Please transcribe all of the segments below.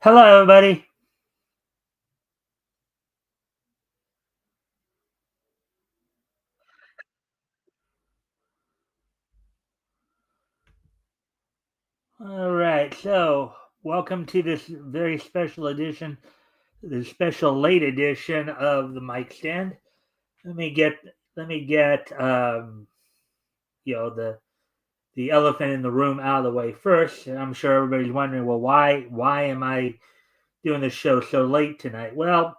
Hello, everybody. All right, so welcome to this very special edition, the special late edition of the Mikestand. Let me get, let me get, you know, the elephant in the room out of the way first. And I'm sure everybody's wondering, well, why am I doing this show so late tonight? Well,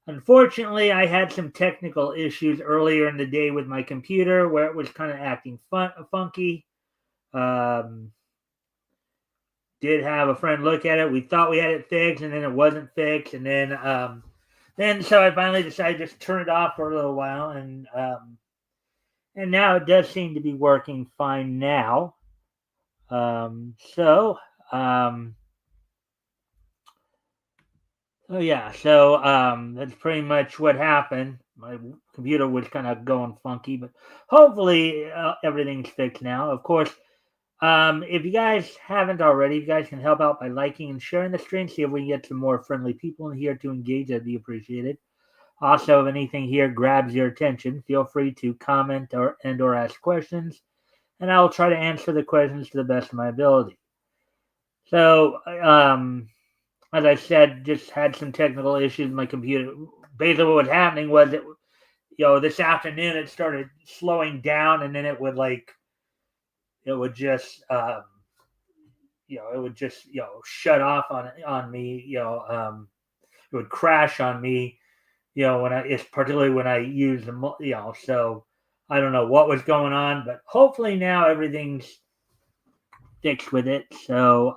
unfortunately, I had some technical issues earlier in the day with my computer where it was kind of acting funky. Um, did have a friend look at it. We thought we had it fixed, and then it wasn't fixed. And then so I finally decided to just turn it off for a little while, and now it does seem to be working fine now. So oh yeah, so that's pretty much what happened. My computer was kind of going funky, but hopefully everything's fixed now. Of course, if you guys haven't already, you guys can help out by liking and sharing the stream. See if we can get some more friendly people in here to engage. That'd be appreciated. Also, if anything here grabs your attention, feel free to comment or ask questions, and I'll try to answer the questions to the best of my ability. So, as I said, just had some technical issues with my computer. Basically, what was happening was this afternoon it started slowing down, and then it would just it would just shut off on me. It would crash on me. When it's particularly when I use the so I don't know what was going on, but hopefully now everything's fixed with it. So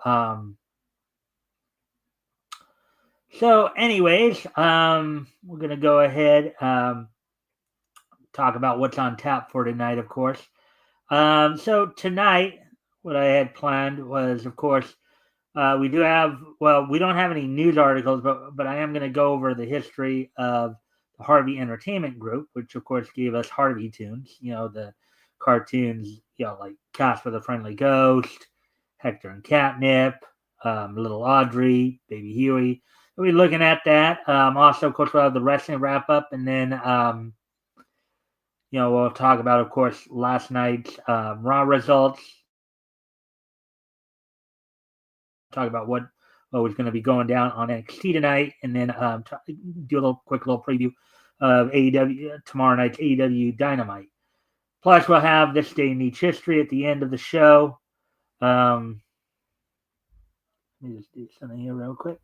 anyways, we're gonna go ahead talk about what's on tap for tonight, of course. So tonight, what I had planned was, of course, we do have, well, we don't have any news articles, but I am going to go over the history of the Harvey Entertainment Group, which of course gave us Harvey Tunes, the cartoons, like Casper the Friendly Ghost, Hector and Catnip, Little Audrey, Baby Huey. We'll be looking at that. Also, of course, we'll have the wrestling wrap up, and then we'll talk about, of course, last night's Raw results. Talk about what was going to be going down on NXT tonight, and then do a quick little preview of AEW tomorrow night's AEW Dynamite. Plus, we'll have this day in each history at the end of the show. Let me just do something here real quick.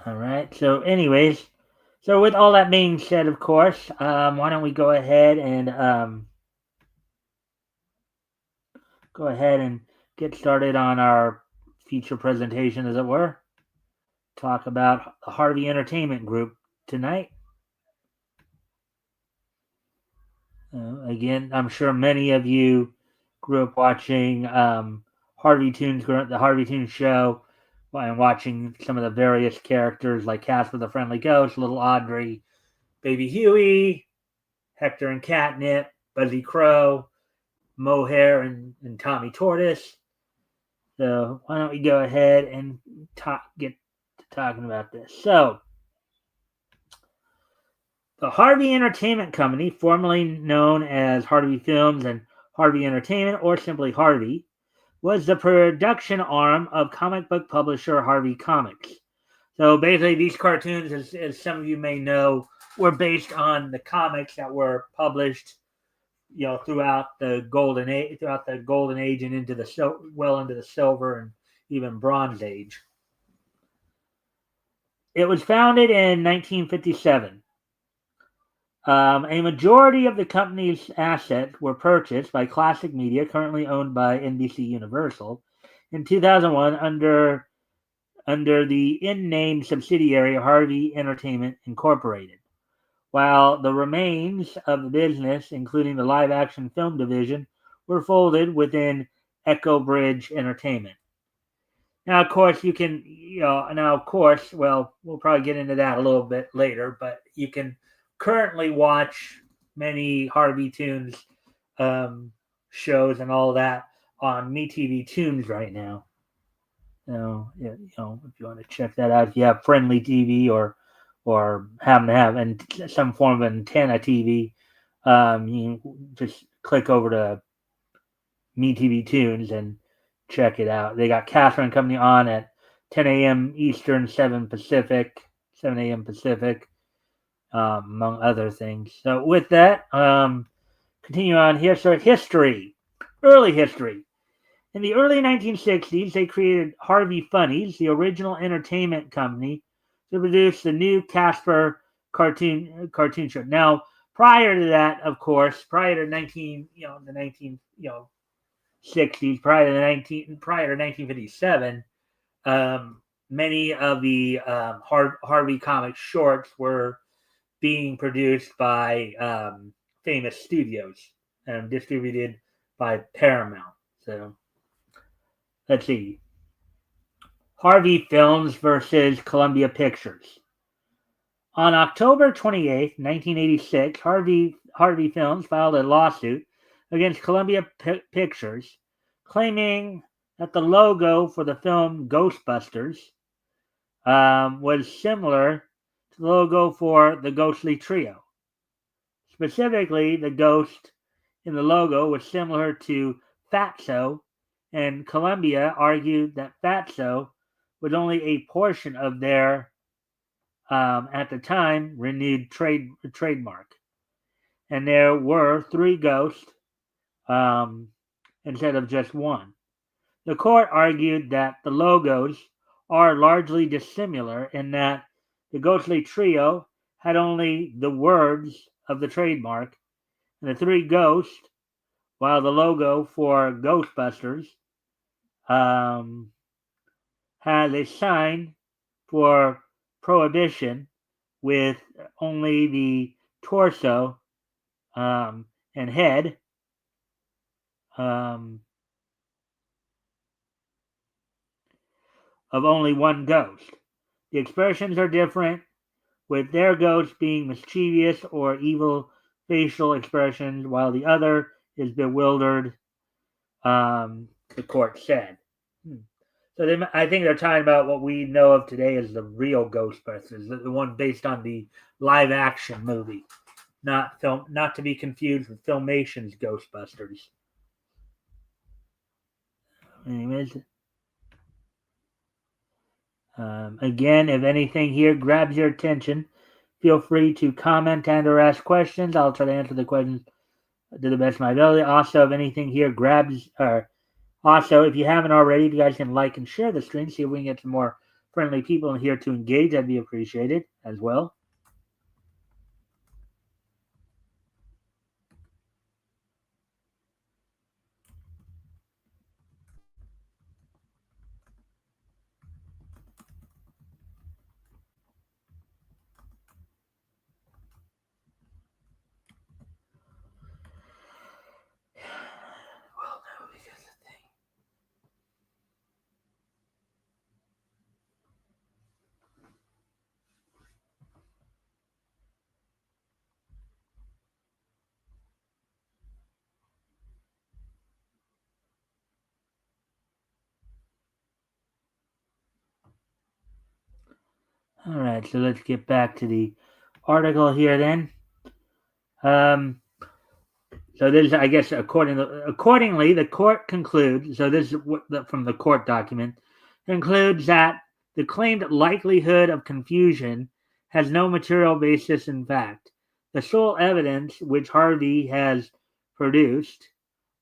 All right. So, anyways, so with all that being said, of course, why don't we go ahead and get started on our feature presentation, as it were. Talk about the Harvey Entertainment Group tonight. Again, I'm sure many of you grew up watching Harvey Tunes, the Harvey Tunes show, and watching some of the various characters like Casper the Friendly Ghost, Little Audrey, Baby Huey, Hector and Catnip, Buzzy Crow, Mohair, and Tommy Tortoise. So why don't we go ahead and get to talking about this? So the Harvey Entertainment Company, formerly known as Harvey Films and Harvey Entertainment, or simply Harvey, was the production arm of comic book publisher Harvey Comics. So basically, these cartoons, as some of you may know, were based on the comics that were published, throughout the golden age, and into the into the silver and even bronze age. It was founded in 1957. A majority of the company's assets were purchased by Classic Media, currently owned by NBC Universal, in 2001 under the in-name subsidiary Harvey Entertainment Incorporated, while the remains of the business, including the live-action film division, were folded within Echo Bridge Entertainment. Now, of course, well, we'll probably get into that a little bit later, but you can currently watch many Harvey Tunes shows and all that on MeTV Tunes right now. So, if you want to check that out, if you have Friendly TV or happen to have some form of antenna TV, you just click over to MeTV Tunes and check it out. They got Catherine Company on at 10 a.m. Eastern, 7 a.m. Pacific, among other things. So with that, continue on here. So early history. In the early 1960s, they created Harvey Funnies, the original entertainment company, to produce the new Casper cartoon show. Now, prior to that, of course, prior to 60s, prior to 1957, many of the Harvey comic shorts were being produced by famous studios and distributed by Paramount. So let's see. Harvey Films versus Columbia Pictures. On October 28, 1986, Harvey Films filed a lawsuit against Columbia Pictures, claiming that the logo for the film Ghostbusters was similar to the logo for the Ghostly Trio. Specifically, the ghost in the logo was similar to Fatso, and Columbia argued that Fatso was only a portion of their, at the time, renewed trademark. And there were 3 ghosts instead of just one. The court argued that the logos are largely dissimilar in that the Ghostly Trio had only the words of the trademark, and the 3 ghosts, while the logo for Ghostbusters has a sign for prohibition with only the torso and head of only one ghost. The expressions are different, with their ghosts being mischievous or evil facial expressions, while the other is bewildered, the court said. So I think they're talking about what we know of today as the real Ghostbusters, the one based on the live-action movie, not to be confused with Filmation's Ghostbusters. Anyways, again, if anything here grabs your attention, feel free to comment and or ask questions. I'll try to answer the questions to the best of my ability. Also, if anything here also, if you haven't already, if you guys can like and share the stream, see if we can get some more friendly people in here to engage. That'd be appreciated as well. All right, so let's get back to the article here then. So this, I guess, accordingly, the court concludes. So this is from the court document, concludes that the claimed likelihood of confusion has no material basis in fact. The sole evidence which Harvey has produced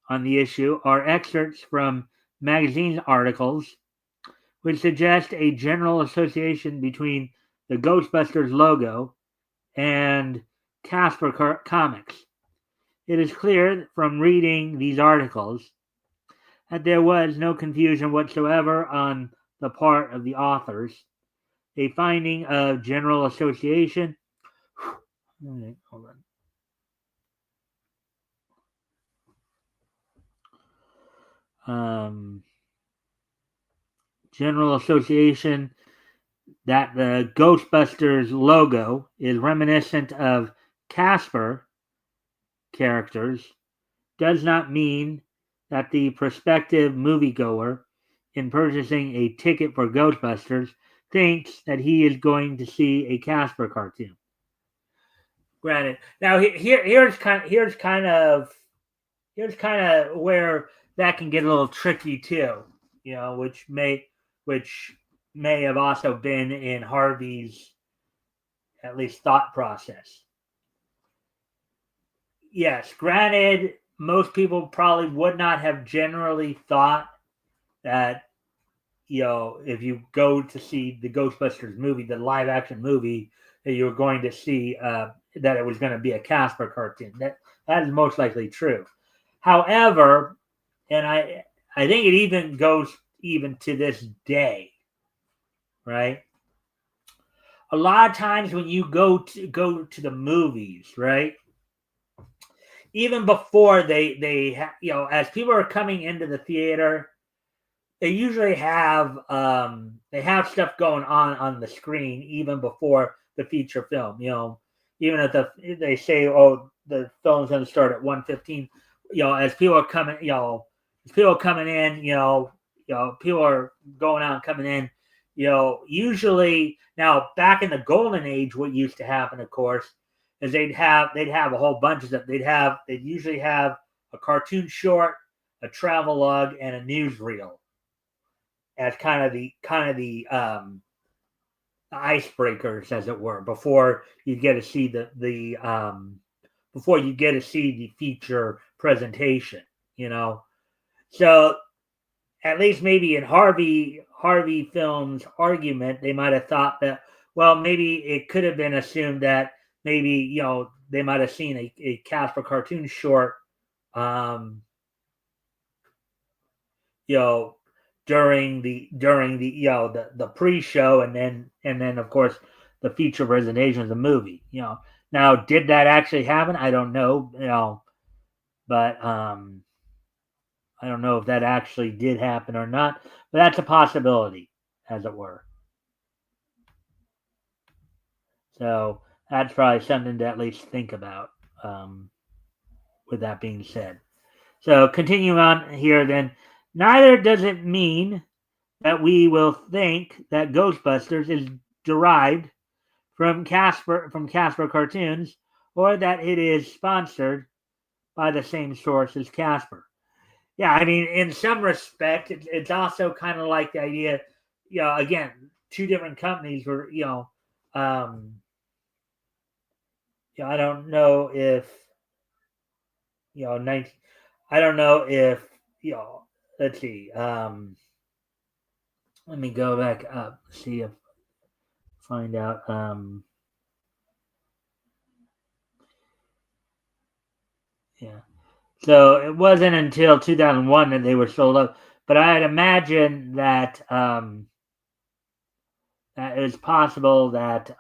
on the issue are excerpts from magazine articles which suggest a general association between the Ghostbusters logo and Casper comics. It is clear from reading these articles that there was no confusion whatsoever on the part of the authors. A finding of general association. Hold on. General association that the Ghostbusters logo is reminiscent of Casper characters does not mean that the prospective moviegoer in purchasing a ticket for Ghostbusters thinks that he is going to see a Casper cartoon. Granted, now here's kind of where that can get a little tricky too, which may have also been in Harvey's at least thought process. Yes, granted, most people probably would not have generally thought that, if you go to see the Ghostbusters movie, the live action movie, that you were going to see that it was going to be a Casper cartoon. That is most likely true. However, and I think it even goes even to this day, right? A lot of times when you go to the movies, right? Even before they as people are coming into the theater, they usually have stuff going on the screen even before the feature film. Even if they say, oh, the film's going to start at 1:15, as people are coming, in, people are going out and coming in. Usually now back in the golden age, what used to happen, of course, is they'd have a whole bunch of stuff. They'd usually have a cartoon short, a travelogue, and a newsreel as kind of the icebreakers, as it were, before you get to see before you get to see the feature presentation. So at least maybe in Harvey Films' argument, they might have thought that, well, maybe it could have been assumed that maybe they might have seen a Casper cartoon short, during the pre-show, and then of course the feature presentation of the movie. Now, did that actually happen? I don't know. But I don't know if that actually did happen or not. But that's a possibility, as it were. So that's probably something to at least think about. With that being said, so continuing on here, then neither does it mean that we will think that Ghostbusters is derived from Casper cartoons, or that it is sponsored by the same source as Casper. Yeah, I mean, in some respect, it's also kind of like the idea, again, two different companies were, I don't know if, 19, I don't know if, let's see, let me go back up, see if, find out, yeah. So it wasn't until 2001 that they were sold out, but I'd imagine that that it's possible that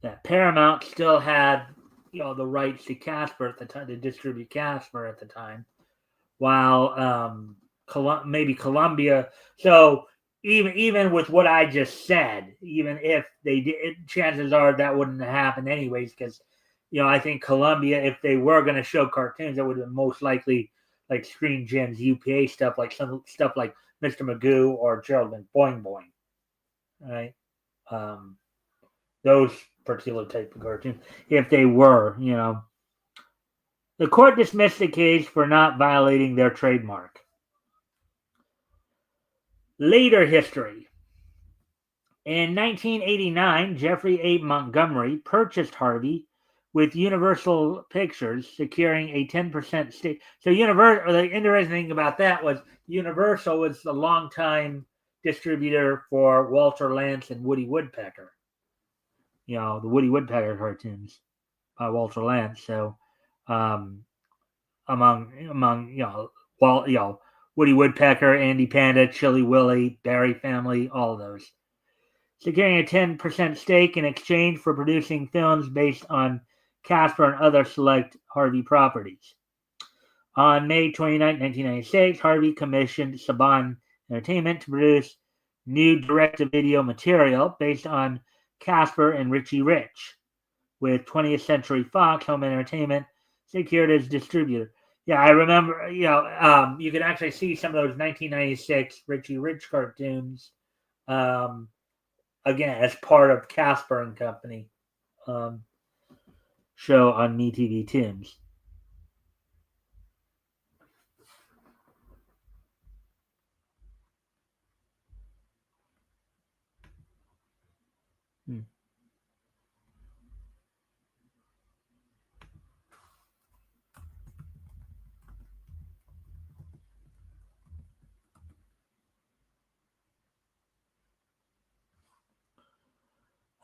that Paramount still had the rights to Casper at the time, to distribute Casper at the time, while maybe Columbia. So even with what I just said, even if they did, chances are that wouldn't happen anyways, because I think Columbia, if they were going to show cartoons, it would have been most likely like Screen Gems, UPA stuff, like some stuff like Mr. Magoo or Gerald and Boing Boing, right? Those particular type of cartoons, if they were, The court dismissed the case for not violating their trademark. Later history. In 1989, Jeffrey A. Montgomery purchased Harvey with Universal Pictures, securing a 10% stake. So the interesting thing about that was Universal was the longtime distributor for Walter Lantz and Woody Woodpecker. the Woody Woodpecker cartoons by Walter Lantz. So, um, among Woody Woodpecker, Andy Panda, Chili Willy, Barry Family, all of those. Securing a 10% stake in exchange for producing films based on Casper and other select Harvey properties. On May 29, 1996, Harvey commissioned Saban Entertainment to produce new direct-to-video material based on Casper and Richie Rich, with 20th Century Fox Home Entertainment secured as distributor. Yeah, I remember. You can actually see some of those 1996 Richie Rich cartoons, again as part of Casper and Company show on MeTV Tunes.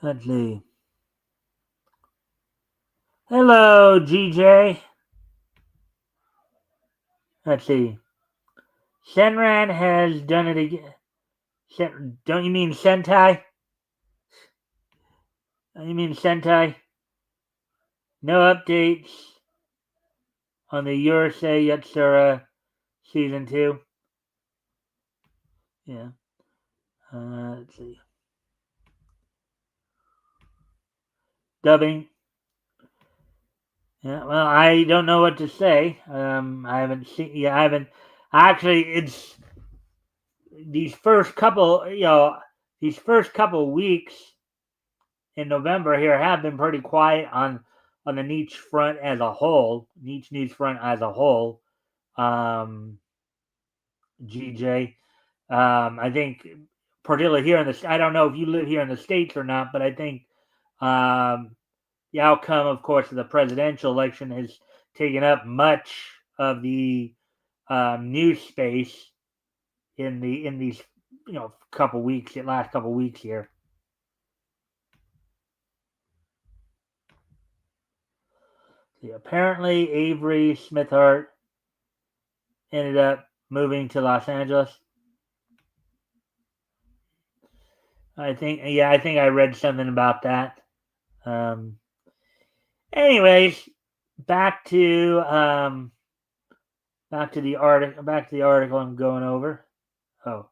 Let's see. Hello, GJ. Let's see. Senran has done it again. Don't you mean Sentai? You mean Sentai? No updates on the Urusei Yatsura season 2. Yeah. Let's see. Dubbing. Yeah. Well, I don't know what to say. I haven't seen. Yeah, I haven't. Actually, it's these first couple. These first couple weeks in November here have been pretty quiet on the niche front as a whole. Niche news front as a whole. GJ. I think particularly here in the, I don't know if you live here in the States or not, but I think the outcome, of course, of the presidential election has taken up much of the news space in these couple weeks, the last couple weeks here. See, apparently Avery Smithart ended up moving to Los Angeles. I think I read something about that. Anyways, back to the article I'm going over. Oh.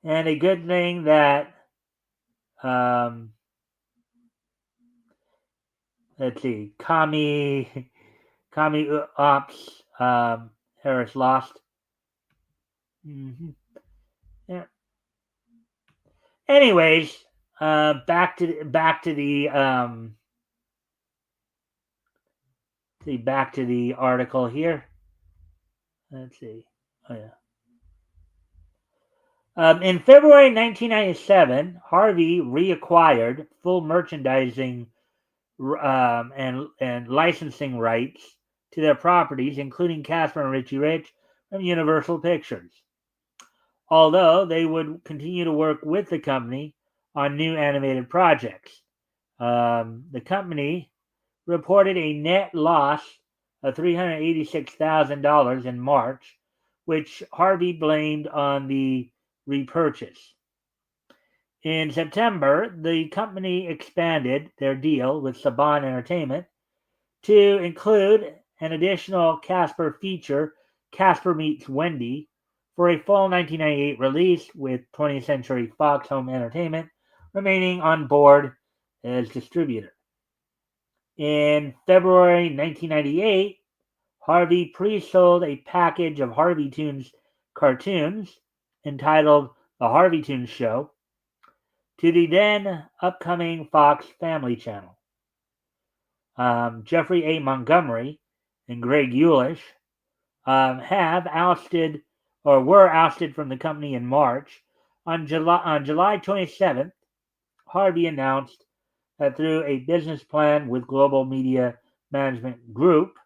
And a good thing that let's see, Kami Ops Harris lost. Mm-hmm. Yeah. Anyways, back to the back to the article here. Let's see. Oh yeah. In February 1997, Harvey reacquired full merchandising and licensing rights to their properties, including Casper and Richie Rich from Universal Pictures. Although they would continue to work with the company on new animated projects. The company reported a net loss of $386,000 in March, which Harvey blamed on the repurchase. In September, the company expanded their deal with Saban Entertainment to include an additional Casper feature, Casper Meets Wendy, for a fall 1998 release, with 20th Century Fox Home Entertainment remaining on board as distributor. In February 1998, Harvey pre-sold a package of Harvey Toons cartoons entitled The Harvey Toons Show to the then upcoming Fox Family Channel. Jeffrey A. Montgomery and Greg Eulish were ousted from the company in March. On July 27th, Harvey announced that through a business plan with Global Media Management Group,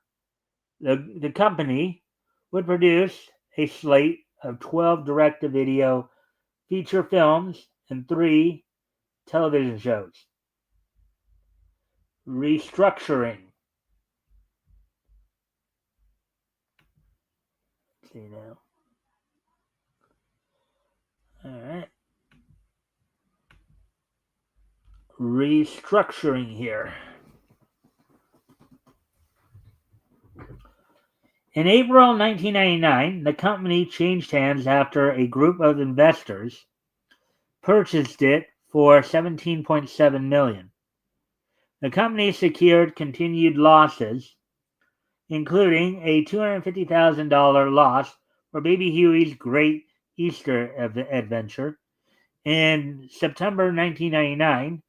the company would produce a slate of 12 direct-to-video feature films and 3 television shows. Restructuring. Let's see now. All right. Restructuring here. In April 1999, the company changed hands after a group of investors purchased it for $17.7 million. The company secured continued losses, including a $250,000 loss for Baby Huey's Great Easter Adventure. In September 1999,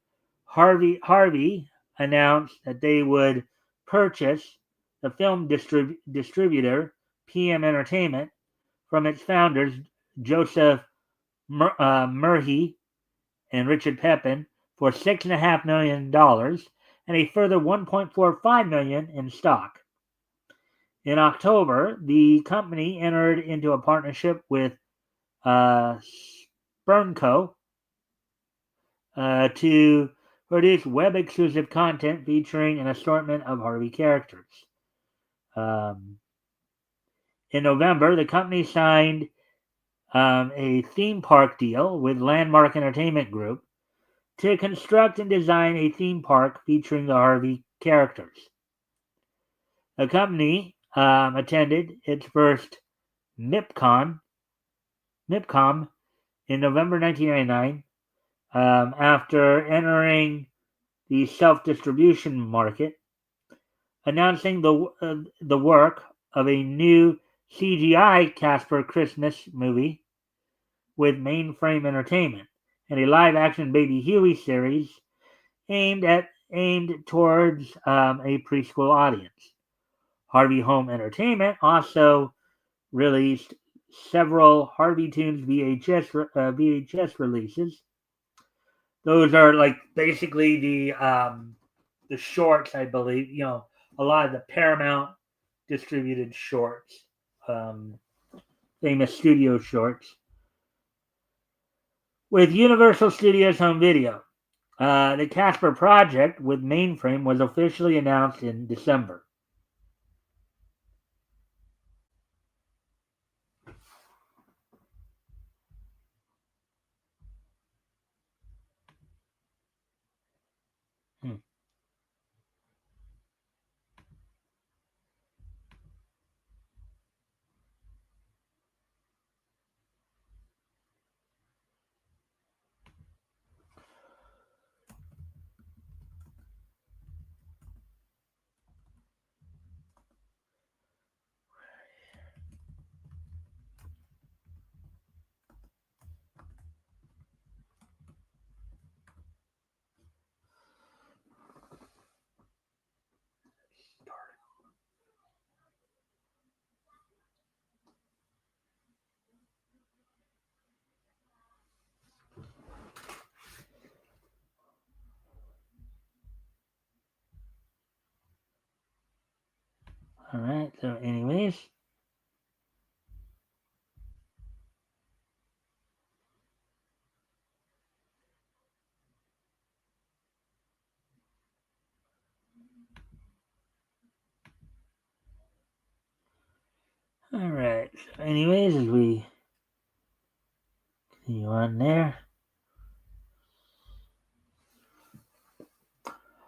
Harvey announced that they would purchase the film distributor PM Entertainment from its founders Joseph Murphy and Richard Pepin for $6.5 million and a further $1.45 million in stock. In October, the company entered into a partnership with Spernco to produce web-exclusive content featuring an assortment of Harvey characters. In November, the company signed a theme park deal with Landmark Entertainment Group to construct and design a theme park featuring the Harvey characters. The company attended its first MIPCOM in November 1999 after entering the self-distribution market, announcing the work of a new CGI Casper Christmas movie with Mainframe Entertainment and a live-action Baby Huey series aimed towards a preschool audience. Harvey Home Entertainment also released several Harvey Toons VHS releases. Those are like basically the shorts, I believe. A lot of the Paramount distributed shorts, famous studio shorts. With Universal Studios Home Video, the Casper project with Mainframe was officially announced in December. All right, so anyways. All right, so anyways, as we continue on there.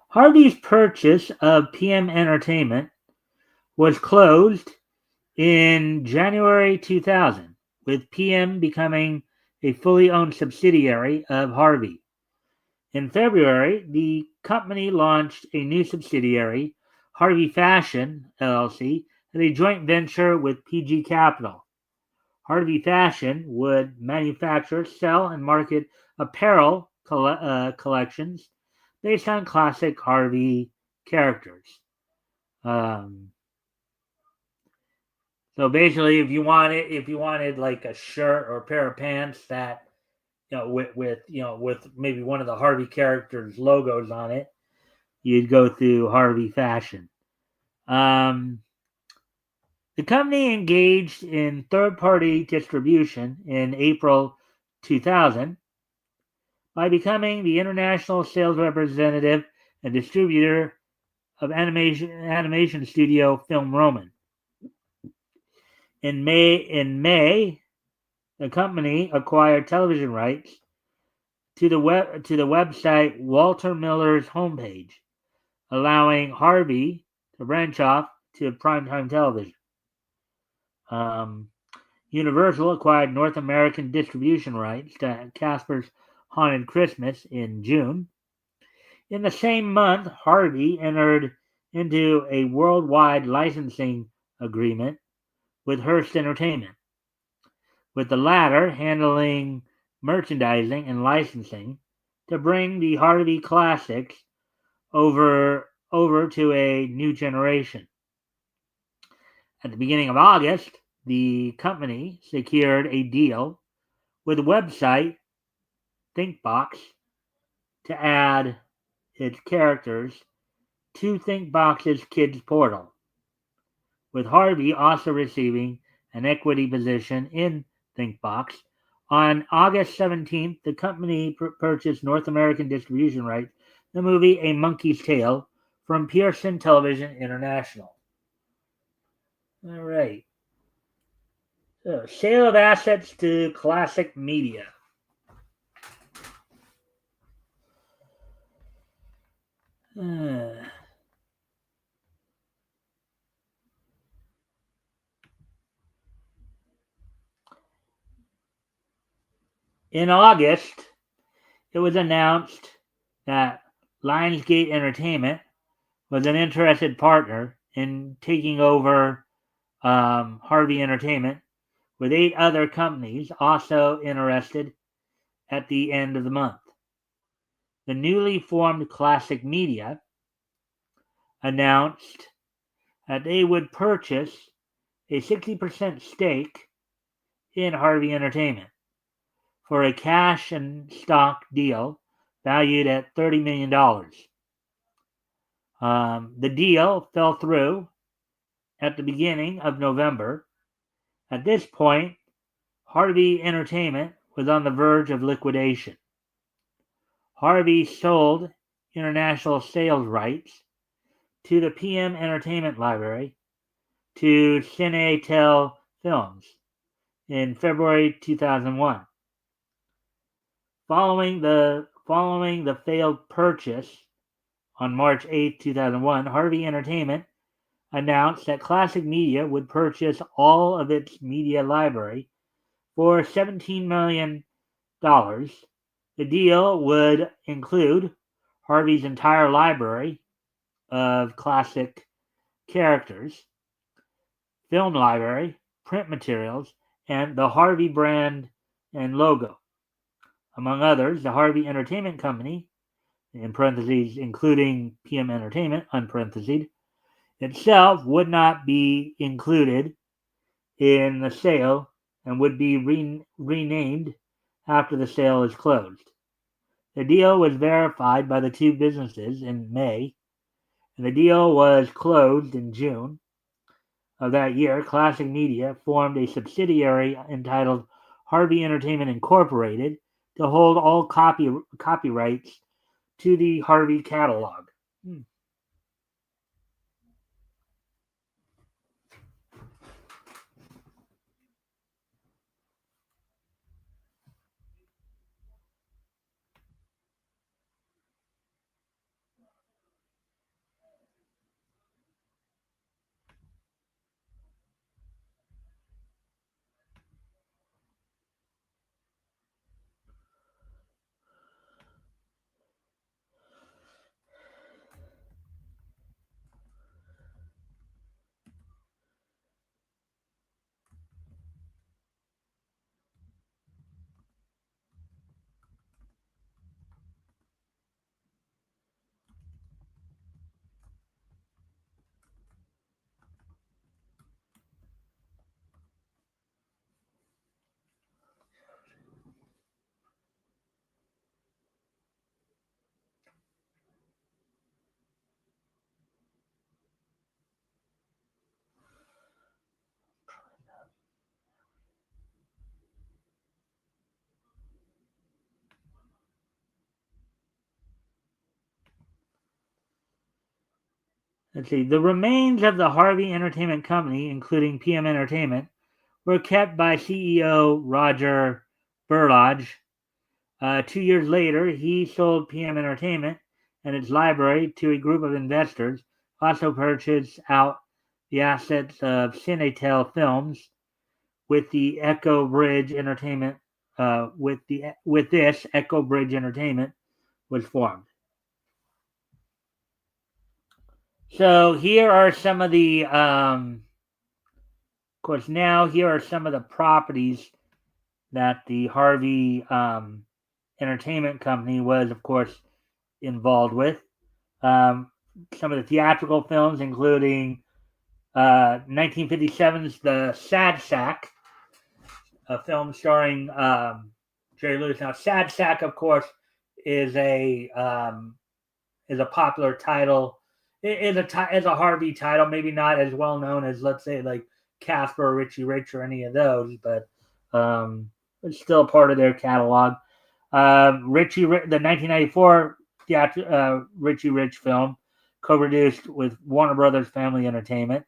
Harvey's purchase of PM Entertainment was closed in January 2000, with PM becoming a fully owned subsidiary of Harvey. In February, the company launched a new subsidiary, Harvey Fashion LLC, as a joint venture with PG Capital. Harvey Fashion would manufacture, sell, and market apparel collections based on classic Harvey characters. So basically, if you wanted like a shirt or a pair of pants that with maybe one of the Harvey characters' logos on it, you'd go through Harvey Fashion. The company engaged in third-party distribution in April 2000 by becoming the international sales representative and distributor of animation studio Film Roman. In May, the company acquired television rights to the website Walter Miller's homepage, allowing Harvey to branch off to primetime television. Universal acquired North American distribution rights to Casper's Haunted Christmas in June. In the same month, Harvey entered into a worldwide licensing agreement with Hearst Entertainment, with the latter handling merchandising and licensing to bring the Harvey classics over to a new generation. At the beginning of August, the company secured a deal with the website ThinkBox to add its characters to ThinkBox's kids portal, with Harvey also receiving an equity position in ThinkBox. On August 17th, the company purchased North American distribution rights to the movie A Monkey's Tale from Pearson Television International. All right. So, sale of assets to Classic Media. In August, it was announced that Lionsgate Entertainment was an interested partner in taking over Harvey Entertainment, with 8 other companies also interested at the end of the month. The newly formed Classic Media announced that they would purchase a 60% stake in Harvey Entertainment for a cash and stock deal valued at $30 million. The deal fell through at the beginning of November. At this point, Harvey Entertainment was on the verge of liquidation. Harvey sold international sales rights to the PM Entertainment Library to Cinetel Films in February 2001. Following the failed purchase on March 8, 2001, Harvey Entertainment announced that Classic Media would purchase all of its media library for $17 million. The deal would include Harvey's entire library of classic characters, film library, print materials, and the Harvey brand and logo. Among others, the Harvey Entertainment Company, in parentheses, including PM Entertainment, unparenthesed, itself would not be included in the sale and would be renamed after the sale is closed. The deal was verified by the two businesses in May, and the deal was closed in June of that year. Classic Media formed a subsidiary entitled Harvey Entertainment Incorporated to hold all copyrights to the Harvey catalog. let's see. The remains of the Harvey Entertainment Company, including PM Entertainment, were kept by CEO Roger Burlage. 2 years later, he sold PM Entertainment and its library to a group of investors, also purchased out the assets of Cinetel Films with the Echo Bridge Entertainment. With this, Echo Bridge Entertainment was formed. So here are some of the, of course, now here are some of the properties that the Harvey Entertainment Company was, of course, involved with. Some of the theatrical films, including 1957's The Sad Sack, a film starring Jerry Lewis. Now, Sad Sack, of course, is a popular title. It is a Harvey title, maybe not as well known as, let's say, like Casper or Richie Rich or any of those, but it's still part of their catalog. The 1994 Richie Rich film, co-produced with Warner Brothers Family Entertainment.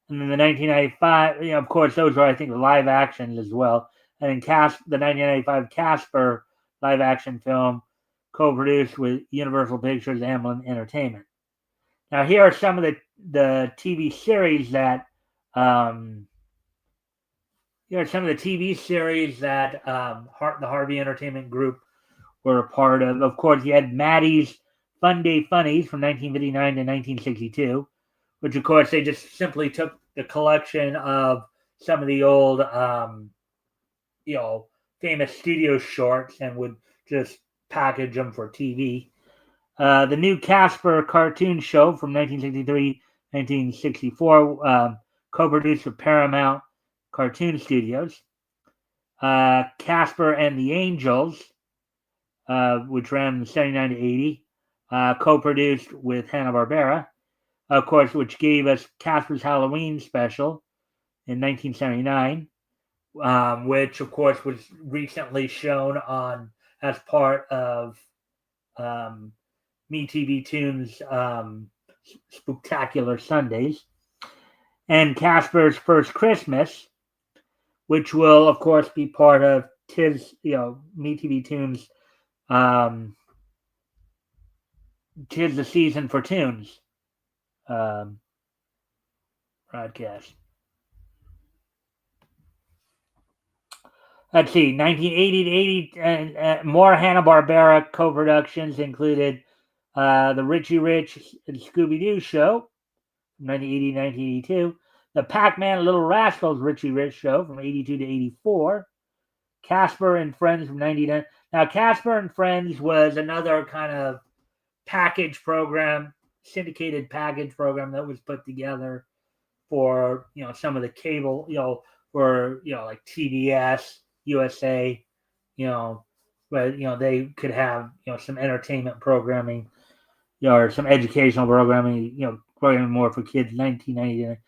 And then the 1995, of course, those are, I think, live actions as well. And then the 1995 Casper live action film, co-produced with Universal Pictures Amblin Entertainment. Now, here are some of the TV series that the Harvey Entertainment Group were a part of. Of course, you had Maddie's Fun Day Funnies from 1959 to 1962, which, of course, they just simply took the collection of some of the old, famous studio shorts and would just package them for TV. The new Casper cartoon show from 1963-1964, co-produced with Paramount Cartoon Studios. Casper and the Angels, which ran from 79 to 80, co-produced with Hanna-Barbera, of course, which gave us Casper's Halloween special in 1979, which, of course, was recently shown on as part of MeTV Toons Spooktacular Sundays, and Casper's First Christmas, which will, of course, be part of MeTV Toons Tis the Season for Toons broadcast. Let's see, 1980 to 80, more Hanna-Barbera co-productions included the Richie Rich and Scooby-Doo show from 1980 to 1982, the Pac-Man Little Rascals Richie Rich show from 82 to 84, Casper and Friends from 99. Now, Casper and Friends was another kind of package program, syndicated package program that was put together for, some of the cable, for, like TBS, USA, where, they could have, some entertainment programming, or some educational programming, programming more for kids, 1990.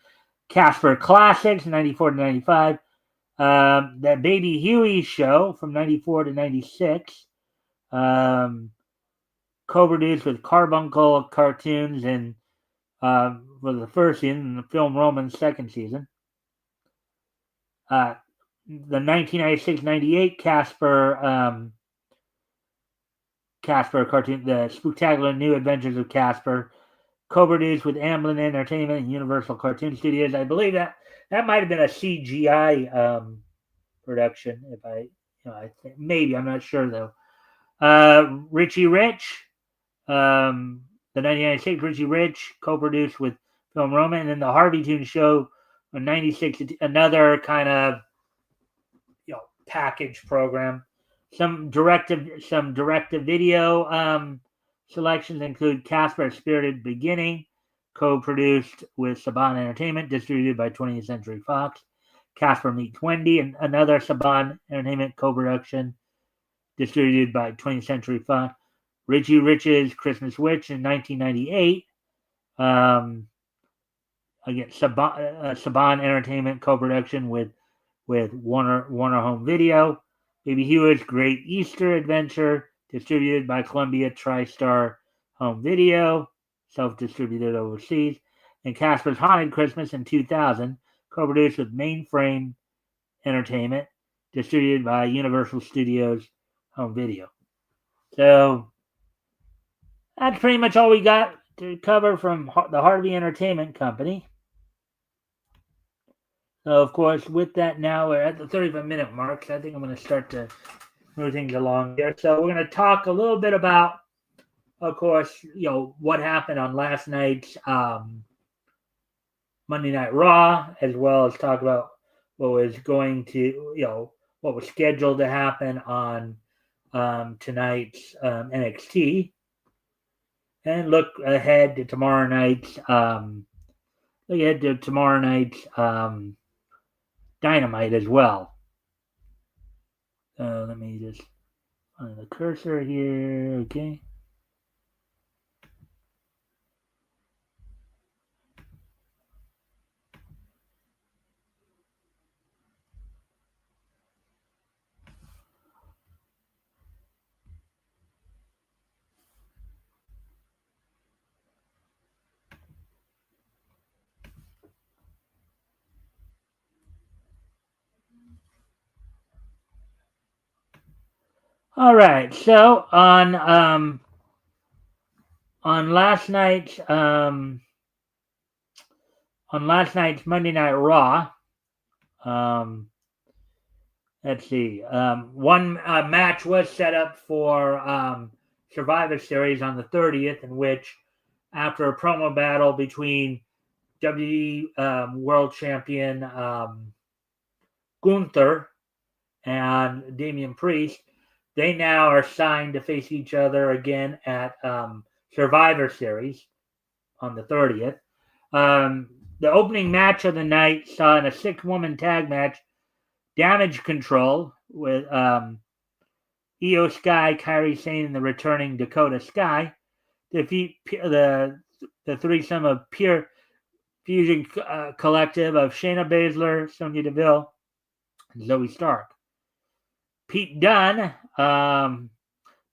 Casper Classics, 94 to 95. That Baby Huey show from 94 to 96. Co-produced with Carbuncle Cartoons and for the first season, and the Film Roman's second season. The 1996-98 Casper cartoon, The Spooktacular New Adventures of Casper, co-produced with Amblin Entertainment and Universal Cartoon Studios. I believe that might have been a CGI production. If I think, maybe, I'm not sure though. Richie Rich, the 1996 Richie Rich, co-produced with Film Roman, and then the Harvey Toon Show in 96, another kind of package program. Some direct-to-video selections include Casper: Spirited Beginning, co-produced with Saban Entertainment, distributed by 20th Century Fox. Casper Meets Wendy, and another Saban Entertainment co-production, distributed by 20th Century Fox. Richie Rich's Christmas Witch in 1998. Again, Saban Entertainment co-production with Warner Home Video. Baby Huey's Great Easter Adventure, distributed by Columbia TriStar Home Video. self-distributed overseas, and Casper's Haunted Christmas in 2000, co-produced with Mainframe Entertainment, distributed by Universal Studios Home Video. So that's pretty much all we got to cover from the Harvey Entertainment Company. So, of course, with that, now we're at the 35-minute mark. So I think I'm going to start to move things along here. So we're going to talk a little bit about, of course, what happened on last night's Monday Night Raw, as well as talk about what was going to, what was scheduled to happen on tonight's NXT, and look ahead to tomorrow night's Dynamite as well. Let me just find the cursor here. Okay. All right. So on last night's Monday Night Raw, let's see, one match was set up for Survivor Series on the 30th, in which, after a promo battle between WWE World Champion Gunther and Damian Priest, they now are signed to face each other again at Survivor Series on the 30th. The opening match of the night saw in a 6-woman tag match Damage Control with Io Sky, Kairi Sane, and the returning Dakota Sky defeat the threesome of Pure Fusion Collective of Shayna Baszler, Sonya Deville, and Zoe Stark. Pete Dunne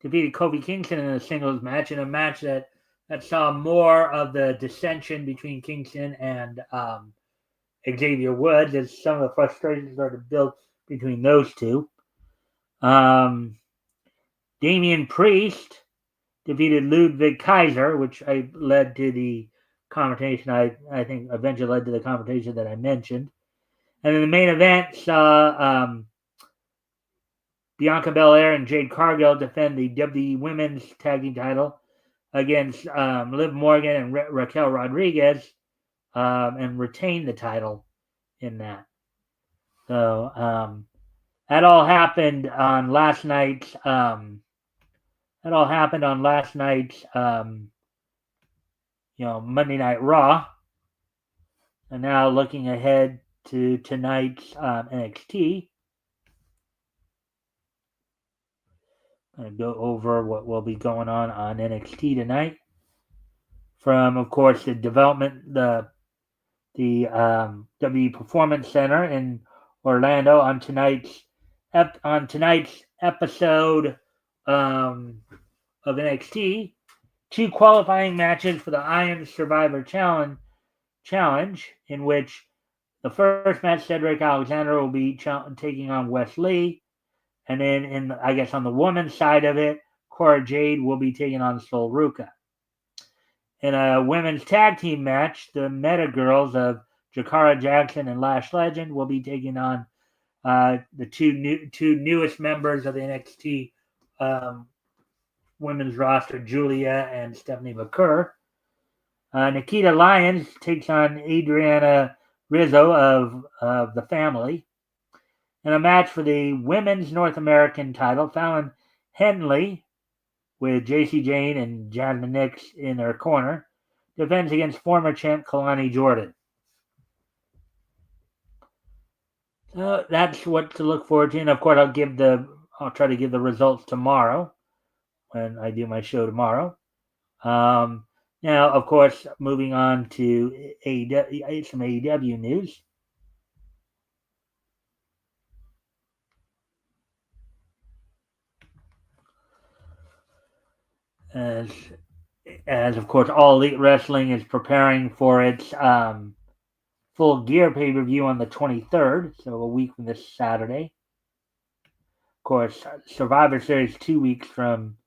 defeated Kofi Kingston in a singles match, in a match that saw more of the dissension between Kingston and Xavier Woods, as some of the frustrations started to build between those two. Damian Priest defeated Ludwig Kaiser, which led to the confrontation. I think eventually led to the confrontation that I mentioned. And then the main event saw Bianca Belair and Jade Cargill defend the WWE Women's Tag Team title against Liv Morgan and Raquel Rodriguez, and retain the title in that. So that all happened on last night's. Monday Night Raw. And now looking ahead to tonight's NXT. I'm going to go over what will be going on NXT tonight. From, of course, the development, the W Performance Center in Orlando on tonight's episode of NXT. 2 qualifying matches for the Iron Survivor Challenge, in which the first match, Cedric Alexander will be taking on Wes Lee. And then, on the women's side of it, Cora Jade will be taking on Sol Ruca. In a women's tag team match, the Meta Girls of Jakara Jackson and Lash Legend will be taking on the two newest members of the NXT women's roster, Julia and Stephanie McCurr. Nikita Lyons takes on Adriana Rizzo of The Family. In a match for the women's North American title, Fallon Henley, with JC Jane and Jasmine Nix in their corner, defends against former champ Kalani Jordan. So that's what to look forward to. And of course, I'll try to give the results tomorrow when I do my show tomorrow. Now, of course, moving on to some AEW news. As as of course All Elite Wrestling is preparing for its Full Gear pay-per-view on the 23rd, so a week from this Saturday. Of course, Survivor Series 2 weeks from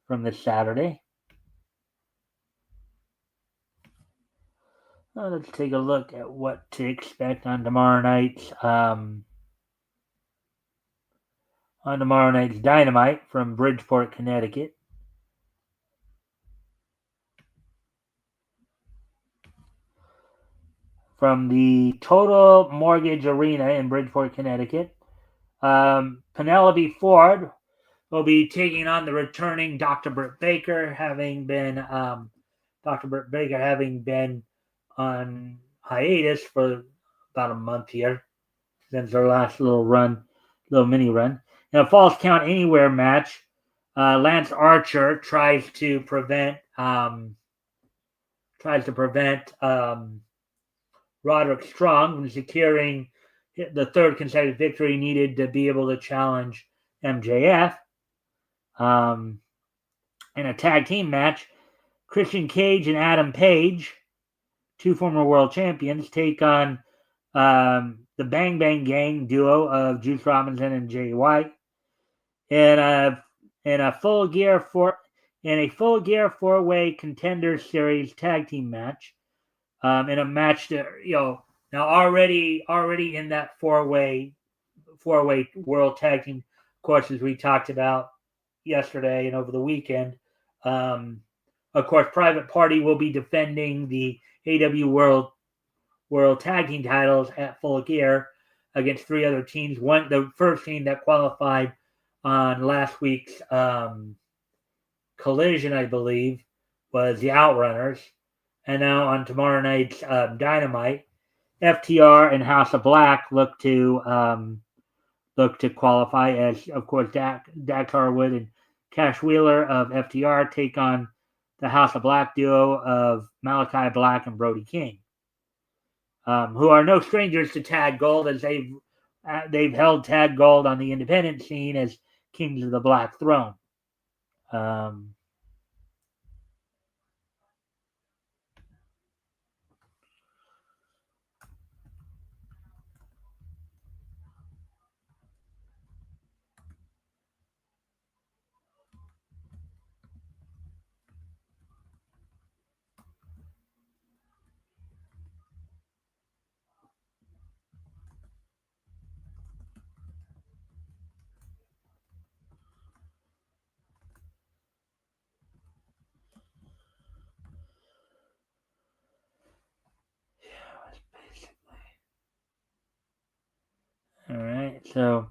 this Saturday. Let's take a look at what to expect on tomorrow night's Dynamite from Bridgeport, Connecticut. From the Total Mortgage Arena in Bridgeport, Connecticut, Penelope Ford will be taking on the returning Dr. Britt Baker, having been on hiatus for about a month here since her last little mini run. In a Falls Count Anywhere match, Lance Archer tries to prevent Roderick Strong from securing the third consecutive victory needed to be able to challenge MJF. In a tag team match, Christian Cage and Adam Page, two former world champions, take on the Bang Bang Gang duo of Juice Robinson and Jay White in a full gear four-way contender series tag team match. In a match that now already in that four-way world tag team, of course, as we talked about yesterday and over the weekend. Of course, Private Party will be defending the AW World Tag Team titles at Full Gear against three other teams. The first team that qualified on last week's Collision, I believe, was the Outrunners. And now on tomorrow night's Dynamite, FTR and House of Black look to qualify as, of course, Dax Harwood and Cash Wheeler of FTR take on the House of Black duo of Malachi Black and Brody King, who are no strangers to Tag Gold, as they've held Tag Gold on the independent scene as Kings of the Black Throne. All right, so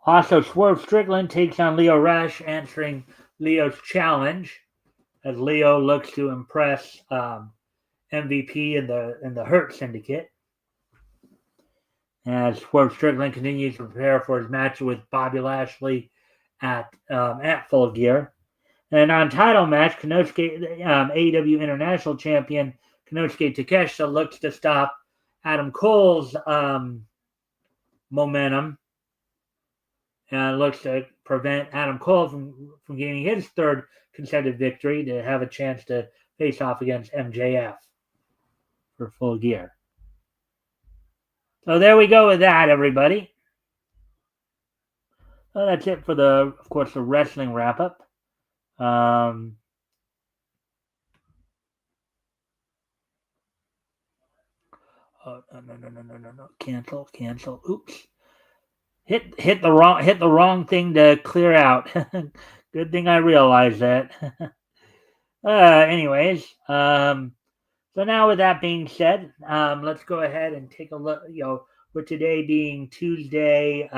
also Swerve Strickland takes on Leo Rush, answering Leo's challenge as Leo looks to impress MVP in the Hurt Syndicate. As Swerve Strickland continues to prepare for his match with Bobby Lashley at Full Gear. In a non-title match, Konosuke, AEW International Champion Konosuke Takeshita looks to stop Adam Cole's momentum and looks to prevent Adam Cole from gaining his third consecutive victory to have a chance to face off against MJF for Full Gear. So there we go with that, everybody. Well, that's it for the wrestling wrap-up. Oh, no. Cancel. Oops. Hit the wrong thing to clear out. Good thing I realized that. Anyways, so now with that being said, let's go ahead and take a look, with today being Tuesday,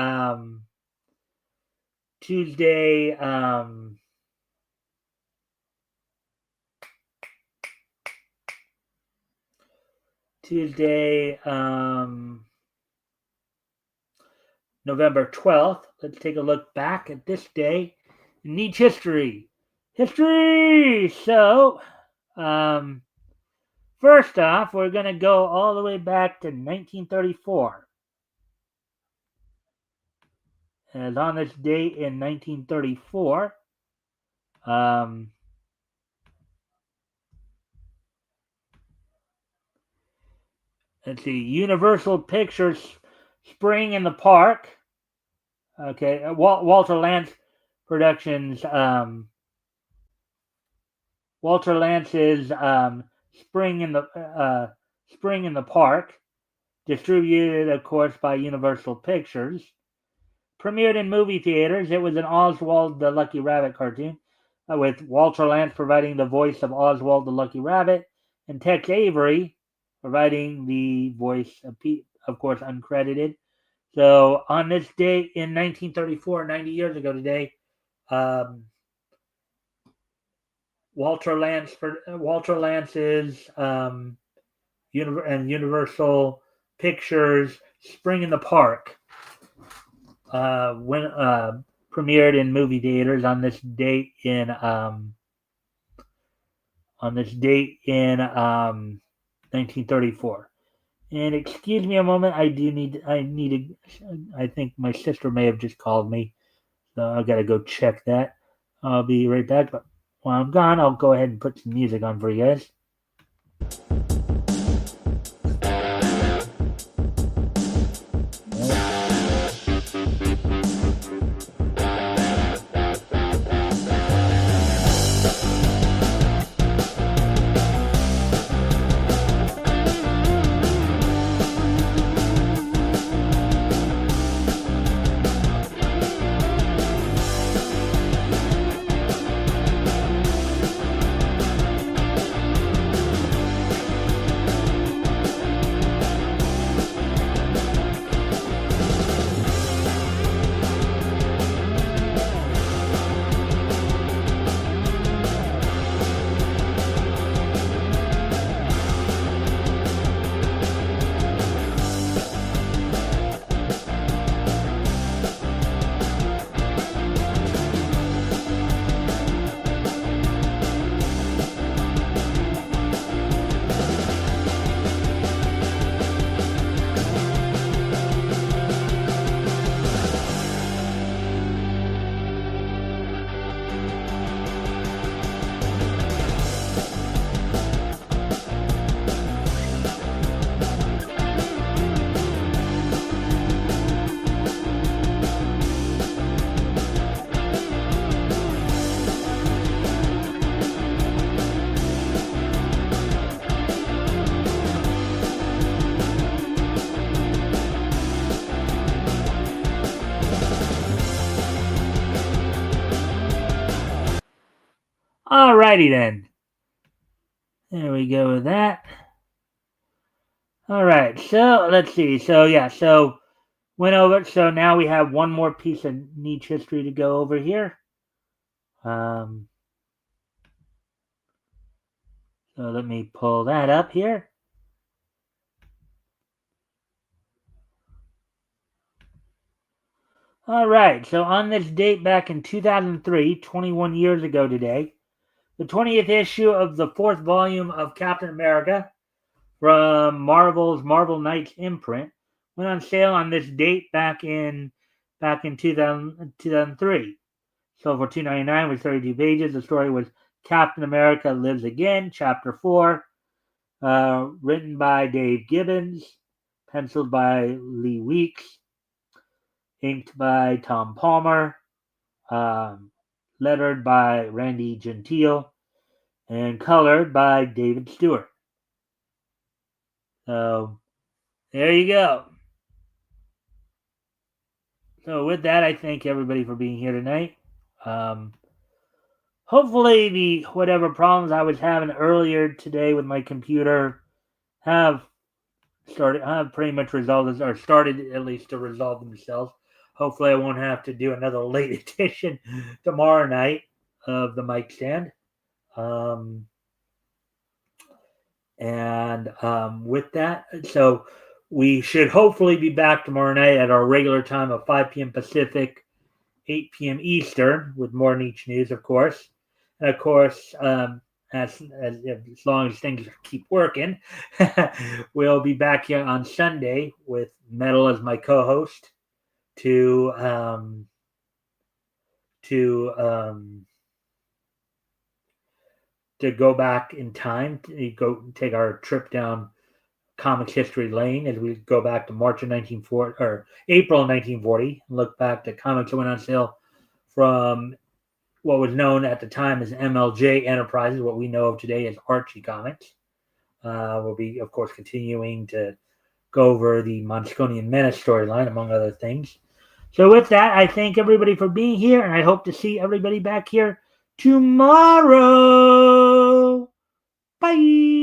November 12th. Let's take a look back at this day in Neat history. So, first off, we're going to go all the way back to 1934. And on this date in 1934, let's see, Universal Pictures Spring in the Park. Okay, Walter Lance Productions. Walter Lance's Spring in the Park, distributed, of course, by Universal Pictures. Premiered in movie theaters. It was an Oswald the Lucky Rabbit cartoon, with Walter Lance providing the voice of Oswald the Lucky Rabbit, and Tex Avery providing the voice of Pete, of course, uncredited. So on this date in 1934, 90 years ago today, um, Walter Lance's and Universal Pictures Spring in the Park when premiered in movie theaters on this date in 1934. And excuse me a moment, I think my sister may have just called me, so I gotta go check that. I'll be right back. But while I'm gone, I'll go ahead and put some music on for you guys. Alrighty then. There we go with that. All right, so let's see. So went over. So now we have one more piece of niche history to go over here. Um, so let me pull that up here. All right, so on this date back in 2003, 21 years ago today, the 20th issue of the fourth volume of Captain America from Marvel's Marvel Knights imprint went on sale on this date back in 2003. So for $2.99 with 32 pages. The story was Captain America Lives Again, Chapter 4, written by Dave Gibbons, penciled by Lee Weeks, inked by Tom Palmer, lettered by Randy Gentile, and colored by David Stewart. So there you go. So with that, I thank everybody for being here tonight. Hopefully, the whatever problems I was having earlier today with my computer have pretty much resolved or started at least to resolve themselves. Hopefully, I won't have to do another late edition tomorrow night of the Mikestand. With that, so we should hopefully be back tomorrow night at our regular time of 5 p.m. Pacific, 8 p.m. Eastern, with more niche news, of course. And of course, as long as things keep working, we'll be back here on Sunday with Metal as my co-host to go back in time to go take our trip down Comics History Lane as we go back to March of 1940 or April of 1940. Look back to comics that went on sale from what was known at the time as MLJ Enterprises, what we know of today as Archie Comics. We'll be, of course, continuing to go over the Monsconian Menace storyline, among other things. So with that, I thank everybody for being here, and I hope to see everybody back here tomorrow. Bye.